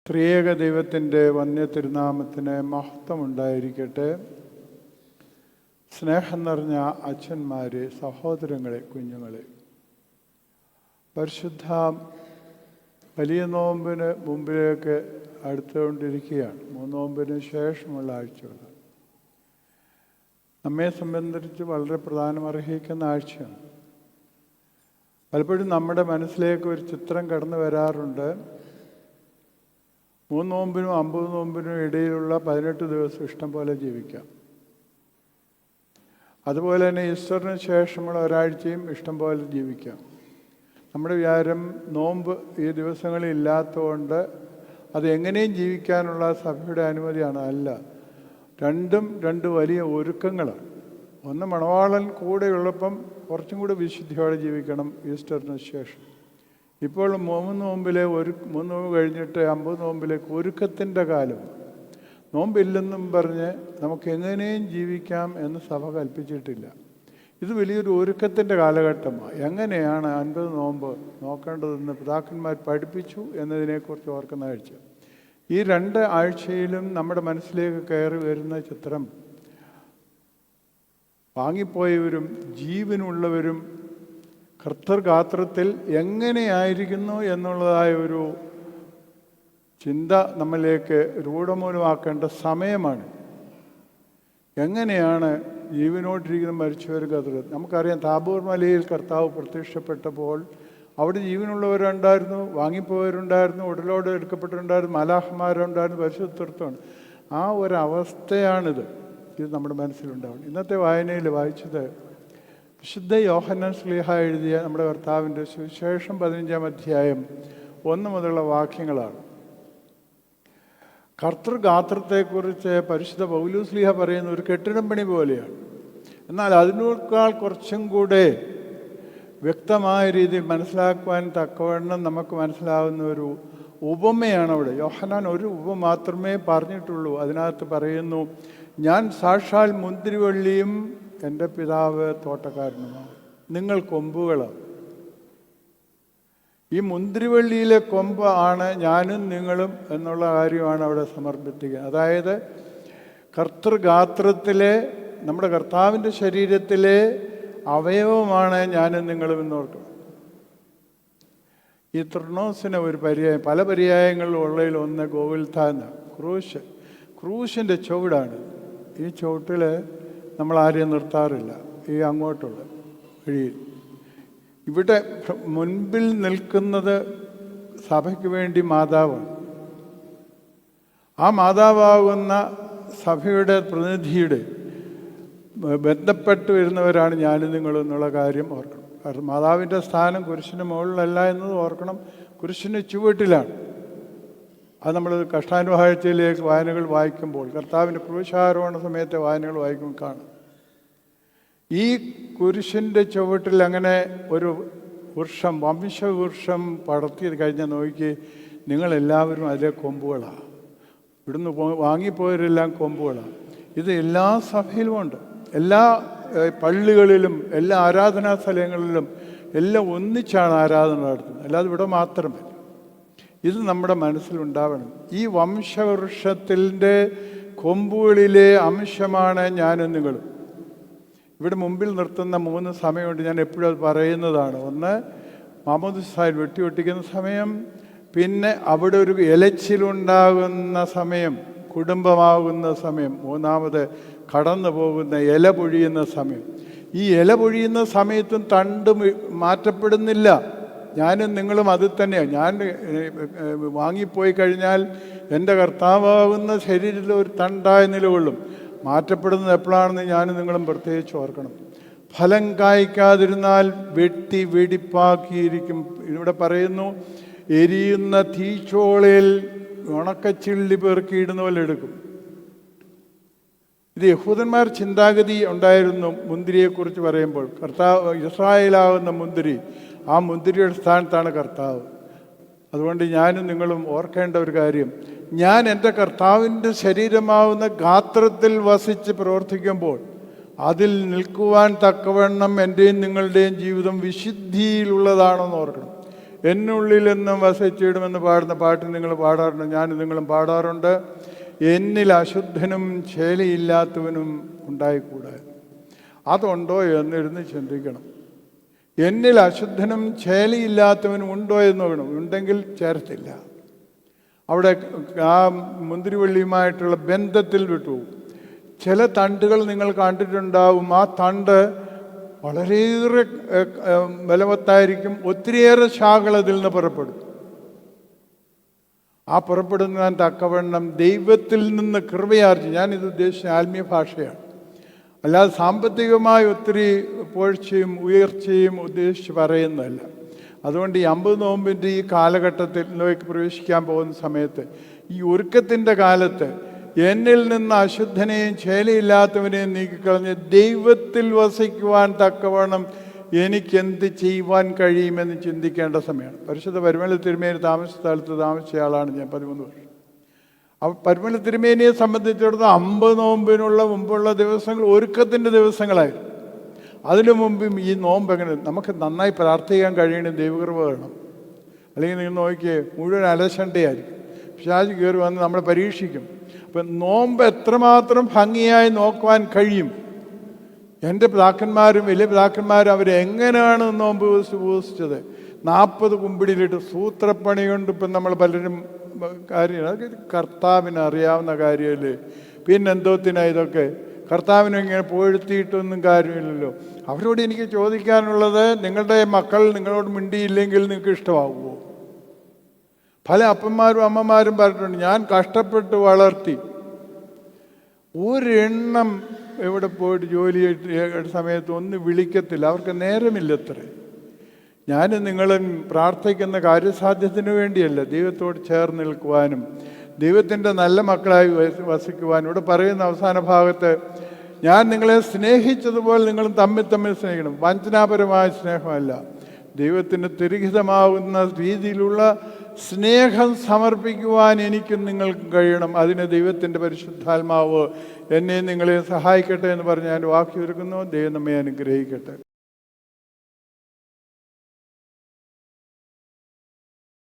ത്രിയേക ദൈവത്തിൻ്റെ വന്യ തിരുനാമത്തിന് മഹത്വമുണ്ടായിരിക്കട്ടെ. സ്നേഹം നിറഞ്ഞ അച്ഛന്മാരെ, സഹോദരങ്ങളെ, കുഞ്ഞുങ്ങളെ, പരിശുദ്ധ വലിയ നോമ്പിന് മുമ്പിലേക്ക് അടുത്തുകൊണ്ടിരിക്കുകയാണ്. 3 നോമ്പിന് ശേഷമുള്ള ആഴ്ചകൾ നമ്മെ സംബന്ധിച്ച് വളരെ പ്രധാനമർഹിക്കുന്ന ആഴ്ചയാണ്. പലപ്പോഴും നമ്മുടെ മനസ്സിലേക്ക് ഒരു ചിത്രം കടന്നു വരാറുണ്ട്. 3 നോമ്പിനും 50 നോമ്പിനും ഇടയിലുള്ള 18 ദിവസം ഇഷ്ടം പോലെ ജീവിക്കാം. അതുപോലെ തന്നെ ഈസ്റ്ററിന് ശേഷമുള്ള ഒരാഴ്ചയും ഇഷ്ടം പോലെ ജീവിക്കാം. നമ്മുടെ വിചാരം നോമ്പ് ഈ ദിവസങ്ങളിൽ ഇല്ലാത്തതുകൊണ്ട് അത് എങ്ങനെയും ജീവിക്കാനുള്ള സഭയുടെ അനുമതിയാണ്. അല്ല, രണ്ടും രണ്ട് വലിയ ഒരുക്കങ്ങളാണ്. ഒന്ന്, മണവാളൻ കൂടെയുള്ളപ്പം കുറച്ചും കൂടി വിശുദ്ധിയോടെ ജീവിക്കണം ഈസ്റ്ററിന് ശേഷം. ഇപ്പോൾ 3 നോമ്പിലെ 3 നോമ്പ് കഴിഞ്ഞിട്ട് 50 നോമ്പിലേക്ക് ഒരുക്കത്തിൻ്റെ കാലം. നോമ്പില്ലെന്നും പറഞ്ഞ് നമുക്ക് എങ്ങനെയും ജീവിക്കാം എന്ന് സഭ കൽപ്പിച്ചിട്ടില്ല. ഇത് വലിയൊരു ഒരുക്കത്തിൻ്റെ കാലഘട്ടമാണ്. എങ്ങനെയാണ് 50 നോമ്പ് നോക്കേണ്ടതെന്ന് പിതാക്കന്മാർ പഠിപ്പിച്ചു എന്നതിനെക്കുറിച്ച് ഓർക്കുന്ന ആഴ്ച. ഈ 2 ആഴ്ചയിലും നമ്മുടെ മനസ്സിലേക്ക് കയറി വരുന്ന ചിത്രം വാങ്ങിപ്പോയവരും ജീവനുള്ളവരും കർത്തൃഗാത്രത്തിൽ എങ്ങനെയായിരിക്കുന്നു എന്നുള്ളതായ ഒരു ചിന്ത നമ്മളിലേക്ക് രൂഢമൂലമാക്കേണ്ട സമയമാണ്. എങ്ങനെയാണ് ജീവനോട്ടിരിക്കുന്ന മരിച്ചവർ കർത്തൃ? നമുക്കറിയാം, താബോർ മലയിൽ കർത്താവ് പ്രത്യക്ഷപ്പെട്ടപ്പോൾ അവിടെ ജീവനുള്ളവരുണ്ടായിരുന്നു, വാങ്ങിപ്പോയവരുണ്ടായിരുന്നു, ഉടലോടെ എടുക്കപ്പെട്ടിട്ടുണ്ടായിരുന്നു, മലാഹമാരുണ്ടായിരുന്നു, പരിശുദ്ധത്വമാണ്. ആ ഒരവസ്ഥയാണിത്. ഇത് നമ്മുടെ മനസ്സിലുണ്ടാവണം. ഇന്നത്തെ വായനയിൽ വായിച്ചത് വിശുദ്ധ യോഹന്നാൻ ശ്ലീഹ എഴുതിയ നമ്മുടെ കർത്താവിൻ്റെ സുവിശേഷം 15-ാം അധ്യായം 1 മുതലുള്ള വാക്യങ്ങളാണ്. കർത്തൃഗാത്രത്തെക്കുറിച്ച് പരിശുദ്ധ പൗലോസ് ശ്ലീഹ പറയുന്ന ഒരു കെട്ടിടം പണി പോലെയാണ്. എന്നാൽ അതിനേക്കാൾ കുറച്ചും കൂടെ വ്യക്തമായ രീതിയിൽ മനസ്സിലാക്കുവാൻ തക്കവണ്ണം നമുക്ക് മനസ്സിലാവുന്ന ഒരു ഉപമയാണ് അവിടെ. യോഹന്നാൻ ഒരു ഉപമ മാത്രമേ പറഞ്ഞിട്ടുള്ളൂ. അതിനകത്ത് പറയുന്നു, ഞാൻ സാക്ഷാൽ മുന്തിരിവള്ളിയും എൻ്റെ പിതാവ് തോട്ടക്കാരനുമാണ്. നിങ്ങൾ കൊമ്പുകളാണ്. ഈ മുന്തിരിവള്ളിയിലെ കൊമ്പ് ആണ് ഞാനും നിങ്ങളും എന്നുള്ള കാര്യമാണ് അവിടെ സമർപ്പിക്കുന്നത്. അതായത് കർത്തൃഗാത്രത്തിലെ നമ്മുടെ കർത്താവിൻ്റെ ശരീരത്തിലെ അവയവമാണ് ഞാനും നിങ്ങളും എന്നോർക്കണം. ഈ ത്രിനോസിന് ഒരു പര്യായം, പല പര്യായങ്ങളിലും ഉള്ളതിൽ ഒന്ന് ഗോകുൽഥാന, ക്രൂശിൻ്റെ ചുവടാണ്. ഈ ചുവട്ടിൽ നമ്മൾ ആരെയും നിർത്താറില്ല. ഈ അങ്ങോട്ടുള്ള വഴിയിൽ ഇവിടെ മുൻപിൽ നിൽക്കുന്നത് സഭയ്ക്ക് വേണ്ടി മാതാവാണ്. ആ മാതാവാകുന്ന സഭയുടെ പ്രതിനിധിയുടെ ബന്ധപ്പെട്ട് വരുന്നവരാണ് ഞാനും നിങ്ങളും എന്നുള്ള കാര്യം ഓർക്കണം. കാരണം മാതാവിൻ്റെ സ്ഥാനം കുരിശിന് മുകളിലല്ല എന്നത് ഓർക്കണം, കുരിശിന് ചുവട്ടിലാണ്. അത് നമ്മൾ കഷ്ടാനുഭവാഴ്ചയിലേക്ക് വായനകൾ വായിക്കുമ്പോൾ, കർത്താവിൻ്റെ ക്രൂശാരോഹണ സമയത്തെ വായനകൾ വായിക്കുമ്പോൾ കാണും. ഈ കുരിശിൻ്റെ ചുവട്ടിൽ അങ്ങനെ ഒരു വൃക്ഷം, വംശവൃക്ഷം പടർത്തി കഴിഞ്ഞാൽ നോക്കി, നിങ്ങളെല്ലാവരും അതിലെ കൊമ്പുകളാണ്. ഇവിടുന്ന് വാങ്ങിപ്പോയവരെല്ലാം കൊമ്പുകളാണ്. ഇത് എല്ലാ സഭയിലുമുണ്ട്, എല്ലാ പള്ളികളിലും, എല്ലാ ആരാധനാ സ്ഥലങ്ങളിലും എല്ലാം ഒന്നിച്ചാണ് ആരാധന നടത്തുന്നത്. അല്ലാതെ ഇവിടെ മാത്രമല്ല. ഇത് നമ്മുടെ മനസ്സിലുണ്ടാവണം. ഈ വംശവൃക്ഷത്തിൻ്റെ കൊമ്പുകളിലെ അംശമാണ് ഞാനും നിങ്ങളും. ഇവിടെ മുമ്പിൽ നിർത്തുന്ന 3 സമയമുണ്ട്. ഞാൻ എപ്പോഴും അത് പറയുന്നതാണ്. ഒന്ന്, മാമോദിസായിൽ വെട്ടിയൊട്ടിക്കുന്ന സമയം, പിന്നെ അവിടെ ഒരു ഇലച്ചിലുണ്ടാകുന്ന സമയം, കുടുംബമാകുന്ന സമയം, 3-ാമത് കടന്നു പോകുന്ന ഇല പൊഴിയുന്ന സമയം. ഈ ഇല പൊഴിയുന്ന സമയത്തും തണ്ട് മാറ്റപ്പെടുന്നില്ല. ഞാനും നിങ്ങളും അത് തന്നെയാണ്. ഞാൻ വാങ്ങിപ്പോയി കഴിഞ്ഞാൽ എൻ്റെ കർത്താവാകുന്ന ശരീരത്തിൽ ഒരു തണ്ടായി നിലകൊള്ളും. മാറ്റപ്പെടുന്നത് എപ്പോഴാണെന്ന് ഞാനും നിങ്ങളും പ്രത്യേകിച്ച് ഓർക്കണം. ഫലം കായ്ക്കാതിരുന്നാൽ വെട്ടി വെടിപ്പാക്കിയിരിക്കും. ഇവിടെ പറയുന്നു, എരിയുന്ന തീച്ചോളയിൽ ഉണക്കച്ചിള്ളി പെറുക്കിയിടുന്ന പോലെ എടുക്കും. ഇത് യഹൂദന്മാർ ചിന്താഗതി ഉണ്ടായിരുന്നു മുന്തിരിയെക്കുറിച്ച് പറയുമ്പോൾ. കർത്താവ് ഇസ്രായേലാവുന്ന മുന്തിരി, ആ മുന്തിരിയുടെ സ്ഥാനത്താണ് കർത്താവ്. അതുകൊണ്ട് ഞാനും നിങ്ങളും ഓർക്കേണ്ട ഒരു കാര്യം, ഞാൻ എൻ്റെ കർത്താവിൻ്റെ ശരീരമാവുന്ന ഗാത്രത്തിൽ വസിച്ച് പ്രവർത്തിക്കുമ്പോൾ അതിൽ നിൽക്കുവാൻ തക്കവണ്ണം എൻ്റെയും നിങ്ങളുടെയും ജീവിതം വിശുദ്ധിയിലുള്ളതാണെന്ന് ഓർക്കണം. എന്നുള്ളിലെന്നും വസിച്ചിടുമെന്ന് പാടുന്ന പാട്ട് നിങ്ങൾ പാടാറുണ്ട്, ഞാൻ നിങ്ങളും പാടാറുണ്ട്. എന്നിൽ അശുദ്ധനും ചേലയില്ലാത്തവനും ഉണ്ടായിക്കൂടാ. അതുണ്ടോ എന്നിരുന്ന് ചിന്തിക്കണം. എന്നിൽ അശുദ്ധനും ചേലയില്ലാത്തവനും ഉണ്ടോ എന്ന് നോക്കണം. ഉണ്ടെങ്കിൽ ചേർത്തില്ല. അവിടെ ആ മുന്തിരിവള്ളിയുമായിട്ടുള്ള ബന്ധത്തിൽ വിട്ടു. ചില തണ്ടുകൾ നിങ്ങൾ കണ്ടിട്ടുണ്ടാവും. ആ തണ്ട് വളരെയേറെ ബലവത്തായിരിക്കും. ഒത്തിരിയേറെ ശാഖകൾ അതിൽ നിന്ന് പുറപ്പെടും. ആ പുറപ്പെടുന്നതിന് തക്കവണ്ണം ദൈവത്തിൽ നിന്ന് കൃപയാർജി, ഞാനിത് ഉദ്ദേശിച്ച ആത്മീയ ഭാഷയാണ്, അല്ലാതെ സാമ്പത്തികമായ ഒത്തിരി പോഴ്ചയും ഉയർച്ചയും ഉദ്ദേശിച്ച് പറയുന്നതല്ല. അതുകൊണ്ട് ഈ 50 നോമ്പിൻ്റെ ഈ കാലഘട്ടത്തിലേക്ക് പ്രവേശിക്കാൻ പോകുന്ന സമയത്ത്, ഈ ഒരുക്കത്തിൻ്റെ കാലത്ത് എന്നിൽ നിന്ന് അശുദ്ധനെയും ചേലയില്ലാത്തവനെയും നീക്കിക്കളഞ്ഞ് ദൈവത്തിൽ വസിക്കുവാൻ തക്കവണ്ണം എനിക്കെന്ത് ചെയ്യുവാൻ കഴിയുമെന്ന് ചിന്തിക്കേണ്ട സമയമാണ്. പരിശുദ്ധ പരുമല തിരുമേനി താമസ സ്ഥലത്ത് താമസിച്ചയാളാണ് ഞാൻ 13 വർഷം. പരുമല തിരുമേനിയെ സംബന്ധിച്ചിടത്തോളം 50 നോമ്പിനുള്ള മുമ്പുള്ള ദിവസങ്ങൾ ഒരുക്കത്തിൻ്റെ ദിവസങ്ങളായിരുന്നു. അതിനു മുമ്പും ഈ നോമ്പ് എങ്ങനെ നമുക്ക് നന്നായി പ്രാർത്ഥിക്കാൻ കഴിയണം, ദൈവകൃപ വേണം. അല്ലെങ്കിൽ നിങ്ങൾ നോക്കിയേ, മുഴുവൻ അലശണ്ടയായിരിക്കും. പിശാച് കയറി വന്ന് നമ്മളെ പരീക്ഷിക്കും. അപ്പം നോമ്പ് എത്രമാത്രം ഭംഗിയായി നോക്കുവാൻ കഴിയും. എൻ്റെ പിതാക്കന്മാരും വലിയ പിതാക്കന്മാരും അവരെങ്ങനെയാണ് നോമ്പ് ഉപവസിച്ചത്. 40 കുമ്പിടിയിലിട്ട് സൂത്രപ്പണി കൊണ്ട് ഇപ്പം നമ്മൾ പലരും കാര്യം, അതൊക്കെ കർത്താവിന് അറിയാവുന്ന കാര്യമല്ലേ. പിന്നെന്തോത്തിനാ ഇതൊക്കെ? കർത്താവിനെ ഇങ്ങനെ പുകഴ്ത്തിയിട്ടൊന്നും കാര്യമില്ലല്ലോ. അവരോട് എനിക്ക് ചോദിക്കാനുള്ളത്, നിങ്ങളുടെ മക്കൾ നിങ്ങളോട് മിണ്ടിയില്ലെങ്കിൽ നിങ്ങൾക്ക് ഇഷ്ടമാകുമോ? പല അപ്പന്മാരും അമ്മമാരും പറഞ്ഞിട്ടുണ്ട്, ഞാൻ കഷ്ടപ്പെട്ട് വളർത്തി, ഒരെണ്ണം എവിടെ പോയിട്ട് ജോലി സമയത്ത് ഒന്ന് വിളിക്കത്തില്ല, അവർക്ക് നേരമില്ലത്രേ. ഞാൻ നിങ്ങളും പ്രാർത്ഥിക്കുന്ന കാര്യസാധ്യത്തിന് വേണ്ടിയല്ല, ദൈവത്തോട് ചേർന്ന് നിൽക്കുവാനും ദൈവത്തിൻ്റെ നല്ല മക്കളായി വസിക്കുവാനും. ഇവിടെ പറയുന്ന അവസാന ഭാഗത്ത്, ഞാൻ നിങ്ങളെ സ്നേഹിച്ചതുപോലെ നിങ്ങളും തമ്മിൽ സ്നേഹിക്കണം. വഞ്ചനാപരമായ സ്നേഹമല്ല, ദൈവത്തിന് തിരഹിതമാകുന്ന രീതിയിലുള്ള സ്നേഹം സമർപ്പിക്കുവാൻ എനിക്കും നിങ്ങൾക്കും കഴിയണം. അതിന് ദൈവത്തിൻ്റെ പരിശുദ്ധാത്മാവ് എന്നെ നിങ്ങളെ സഹായിക്കട്ടെ എന്ന് പറഞ്ഞ് ഞാൻ വാക്കി ഒരുക്കുന്നു. ദൈവം നമ്മെ അനുഗ്രഹിക്കട്ടെ.